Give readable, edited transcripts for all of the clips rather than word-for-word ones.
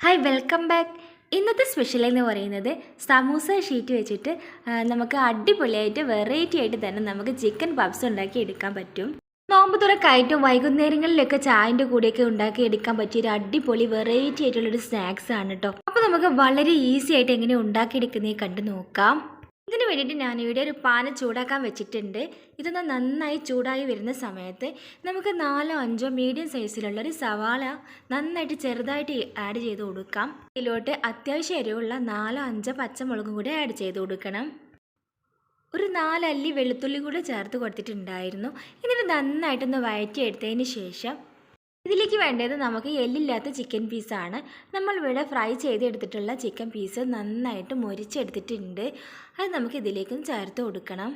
Hi welcome back. ഇന്നത്തെ special എന്ന് പറയുന്നത് സമൂസ ഷീറ്റ് വെച്ചിട്ട് നമുക്ക് അടിപൊളിയായിട്ട് വെറൈറ്റി ആയിട്ട് തന്നെ നമുക്ക് ചിക്കൻ പപ്സ് ഉണ്ടാക്കി എടുക്കാൻ പറ്റും. നോമ്പ് തുറക്കായിട്ടും വൈകുന്നേരങ്ങളിലൊക്കെ ചായൻ്റെ കൂടെയൊക്കെ ഉണ്ടാക്കി എടുക്കാൻ പറ്റിയ ഒരു അടിപൊളി വെറൈറ്റി ആയിട്ടുള്ളൊരു സ്നാക്സ് ആണ് കേട്ടോ. അപ്പോൾ നമുക്ക് വളരെ ഈസി ആയിട്ട് എങ്ങനെ ഉണ്ടാക്കിയെടുക്കുന്നത് കണ്ടു നോക്കാം. ഇതിന് വേണ്ടിയിട്ട് ഞാനിവിടെ ഒരു പാന് ചൂടാക്കാൻ വെച്ചിട്ടുണ്ട്. ഇതൊന്ന് നന്നായി ചൂടായി വരുന്ന സമയത്ത് നമുക്ക് 4-5 മീഡിയം സൈസിലുള്ള ഒരു സവാള നന്നായിട്ട് ചെറുതായിട്ട് ആഡ് ചെയ്ത് കൊടുക്കാം. ഇതിലോട്ട് അത്യാവശ്യം എരിവുള്ള 4-5 പച്ചമുളകും കൂടി ആഡ് ചെയ്ത് കൊടുക്കണം. ഒരു 4 അല്ലി വെളുത്തുള്ളി കൂടെ ചേർത്ത് കൊടുത്തിട്ടുണ്ടായിരുന്നു. എന്നിട്ട് നന്നായിട്ടൊന്ന് വഴറ്റിയെടുത്തതിന് ശേഷം ഇതിലേക്ക് വേണ്ടത് നമുക്ക് എല്ലില്ലാത്ത ചിക്കൻ പീസാണ്. നമ്മളിവിടെ ഫ്രൈ ചെയ്തെടുത്തിട്ടുള്ള ചിക്കൻ പീസ് നന്നായിട്ട് മൊരിച്ചെടുത്തിട്ടുണ്ട്. അത് നമുക്ക് ഇതിലേക്കും ചേർത്ത് കൊടുക്കണം.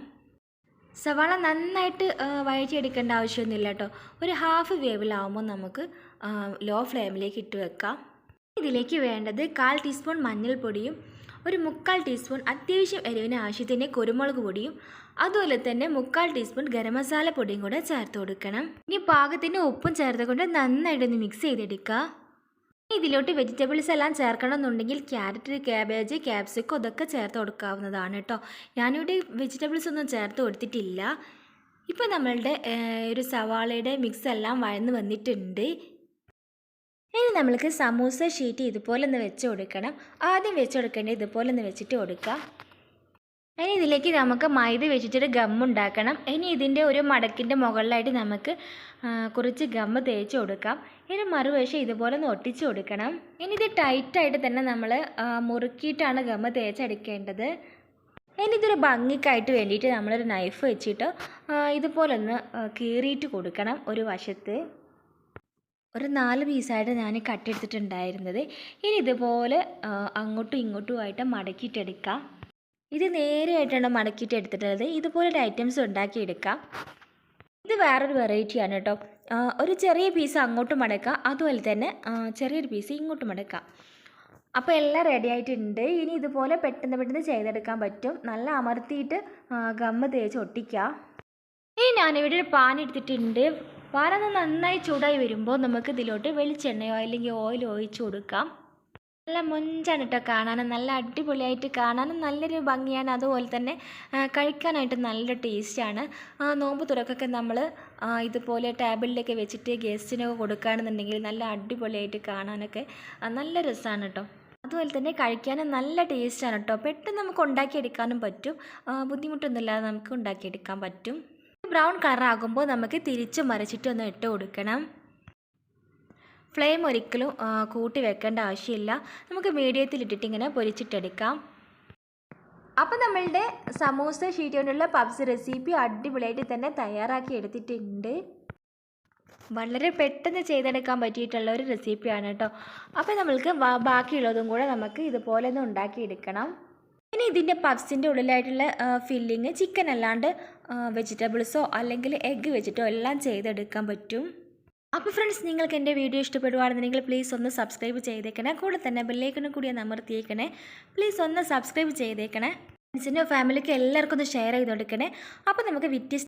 സവാള നന്നായിട്ട് വഴറ്റിയെടുക്കേണ്ട ആവശ്യമൊന്നുമില്ല കേട്ടോ. ഒരു ഹാഫ് വേവിലാവുമ്പോൾ നമുക്ക് ലോ ഫ്ലെയിമിലേക്ക് ഇട്ട് വെക്കാം. ഇതിലേക്ക് വേണ്ടത് 1/4 ടീസ്പൂൺ മഞ്ഞൾപ്പൊടിയും ഒരു 3/4 ടീസ്പൂൺ അത്യാവശ്യം എരിവിന് ആവശ്യത്തിന് കുരുമുളക് പൊടിയും അതുപോലെ തന്നെ 3/4 ടീസ്പൂൺ ഗരം മസാല പൊടിയും കൂടെ ചേർത്ത് കൊടുക്കണം. ഇനി പാകത്തിന് ഉപ്പും ചേർത്തുകൊണ്ട് നന്നായിട്ടൊന്ന് മിക്സ് ചെയ്തെടുക്കുക. ഇതിലോട്ട് വെജിറ്റബിൾസ് എല്ലാം ചേർക്കണമെന്നുണ്ടെങ്കിൽ ക്യാരറ്റ്, ക്യാബേജ്, ക്യാപ്സിക്കം ഇതൊക്കെ ചേർത്ത് കൊടുക്കാവുന്നതാണ് കേട്ടോ. ഞാനിവിടെ വെജിറ്റബിൾസ് ഒന്നും ചേർത്ത് കൊടുത്തിട്ടില്ല. ഇപ്പോൾ നമ്മളുടെ ഒരു സവാളയുടെ മിക്സ് എല്ലാം വഴന്ന് വന്നിട്ടുണ്ട്. ഇനി നമ്മൾക്ക് സമൂസ ഷീറ്റ് ഇതുപോലെ ഒന്ന് വെച്ച് കൊടുക്കണം. ആദ്യം വെച്ച് കൊടുക്കേണ്ടത് ഇതുപോലെ ഒന്ന് വെച്ചിട്ട് കൊടുക്കുക. ഇനി ഇതിലേക്ക് നമുക്ക് മൈദ വെച്ചിട്ടൊരു ഗമ്മുണ്ടാക്കണം. ഇനി ഇതിൻ്റെ ഒരു മടക്കിൻ്റെ മുകളിലായിട്ട് നമുക്ക് കുറച്ച് ഗമ്മ് തേച്ച് കൊടുക്കാം. ഇനി മറുവശം ഇതുപോലെ ഒന്ന് ഒട്ടിച്ച് കൊടുക്കണം. ഇനി ഇത് ടൈറ്റായിട്ട് തന്നെ നമ്മൾ മുറുക്കിയിട്ടാണ് ഗമ്മ് തേച്ചെടുക്കേണ്ടത്. ഇനി ഇതൊരു ഭംഗിക്കായിട്ട് വേണ്ടിയിട്ട് നമ്മളൊരു നൈഫ് വെച്ചിട്ട് ഇതുപോലെ ഒന്ന് കീറിയിട്ട് കൊടുക്കണം. ഒരു വശത്ത് ഒരു 4 പീസായിട്ട് ഞാൻ കട്ടെടുത്തിട്ടുണ്ടായിരുന്നത്. ഇനി ഇതുപോലെ അങ്ങോട്ടും ഇങ്ങോട്ടുമായിട്ട് മടക്കിയിട്ടെടുക്കാം. ഇത് നേരെയായിട്ടാണ് മടക്കിയിട്ട് എടുത്തിട്ടുള്ളത്. ഇതുപോലൊരു ഐറ്റംസ് ഉണ്ടാക്കിയെടുക്കാം. ഇത് വേറൊരു വെറൈറ്റിയാണ് കേട്ടോ. ഒരു ചെറിയ പീസ് അങ്ങോട്ട് മടക്കാം, അതുപോലെ തന്നെ ചെറിയൊരു പീസ് ഇങ്ങോട്ട് മടക്കാം. അപ്പോൾ എല്ലാം റെഡി ആയിട്ടുണ്ട്. ഇനി ഇതുപോലെ പെട്ടെന്ന് ചെയ്തെടുക്കാൻ പറ്റും. നല്ല അമർത്തിയിട്ട് ഗമ്മ് തേച്ച് ഒട്ടിക്കുക. ഇനി ഞാനിവിടെ ഒരു പാൻ എടുത്തിട്ടുണ്ട്. പാനൊന്ന് നന്നായി ചൂടായി വരുമ്പോൾ നമുക്ക് ഇതിലോട്ട് വെളിച്ചെണ്ണയോ അല്ലെങ്കിൽ ഓയിൽ ഒഴിച്ച് കൊടുക്കാം. നല്ല മൊഞ്ചാണ് കേട്ടോ കാണാനും, നല്ല അടിപൊളിയായിട്ട് കാണാനും നല്ലൊരു ഭംഗിയാണ്. അതുപോലെ തന്നെ കഴിക്കാനായിട്ട് നല്ല ടേസ്റ്റാണ്. നോമ്പ് തുറക്കൊക്കെ നമ്മൾ ഇതുപോലെ ടേബിളിലൊക്കെ വെച്ചിട്ട് ഗസ്റ്റിനൊക്കെ കൊടുക്കുകയാണെന്നുണ്ടെങ്കിൽ നല്ല അടിപൊളിയായിട്ട് കാണാനൊക്കെ നല്ല രസമാണ് കേട്ടോ. അതുപോലെ തന്നെ കഴിക്കാനും നല്ല ടേസ്റ്റാണ് കേട്ടോ. പെട്ടെന്ന് നമുക്ക് ഉണ്ടാക്കിയെടുക്കാനും പറ്റും. ബുദ്ധിമുട്ടൊന്നുമില്ലാതെ നമുക്ക് ഉണ്ടാക്കിയെടുക്കാൻ പറ്റും. ബ്രൗൺ കളറാകുമ്പോൾ നമുക്ക് തിരിച്ച് മറിച്ചിട്ടൊന്ന് ഇട്ട് കൊടുക്കണം. ഫ്ലെയിം ഒരിക്കലും കൂട്ടി വെക്കേണ്ട ആവശ്യമില്ല. നമുക്ക് മീഡിയത്തിലിട്ടിട്ട് ഇങ്ങനെ പൊരിച്ചിട്ടെടുക്കാം. അപ്പോൾ നമ്മളുടെ സമൂസ ഷീറ്റ് കൊണ്ടുള്ള പപ്സ് റെസിപ്പി അടിപൊളിയായിട്ട് തന്നെ തയ്യാറാക്കി എടുത്തിട്ടുണ്ട്. വളരെ പെട്ടെന്ന് ചെയ്തെടുക്കാൻ പറ്റിയിട്ടുള്ള ഒരു റെസിപ്പിയാണ് കേട്ടോ. അപ്പോൾ നമ്മൾക്ക് ബാക്കിയുള്ളതും കൂടെ നമുക്ക് ഇതുപോലെ ഒന്ന് ഉണ്ടാക്കിയെടുക്കണം. ഇനി ഇതിൻ്റെ പപ്സിൻ്റെ ഉള്ളിലായിട്ടുള്ള ഫില്ലിങ് ചിക്കൻ അല്ലാണ്ട് വെജിറ്റബിൾസോ അല്ലെങ്കിൽ എഗ്ഗ് വെച്ചിട്ടോ എല്ലാം ചെയ്തെടുക്കാൻ പറ്റും. അപ്പോൾ ഫ്രണ്ട്സ്, നിങ്ങൾക്ക് എൻ്റെ വീഡിയോ ഇഷ്ടപ്പെടുവാണെന്നുണ്ടെങ്കിൽ പ്ലീസ് ഒന്ന് സബ്സ്ക്രൈബ് ചെയ്തേക്കണേ. കൂടെ തന്നെ ബെല്ലൈക്കനും കൂടി ഒന്ന് അമർത്തിയേക്കണേ. പ്ലീസ് ഒന്ന് സബ്സ്ക്രൈബ് ചെയ്തേക്കണേ. ഫ്രണ്ട്സിൻ്റെ ഫാമിലിക്ക് എല്ലാവർക്കും ഒന്ന് ഷെയർ ചെയ്ത് കൊടുക്കണേ. അപ്പോൾ നമുക്ക് വ്യത്യസ്ത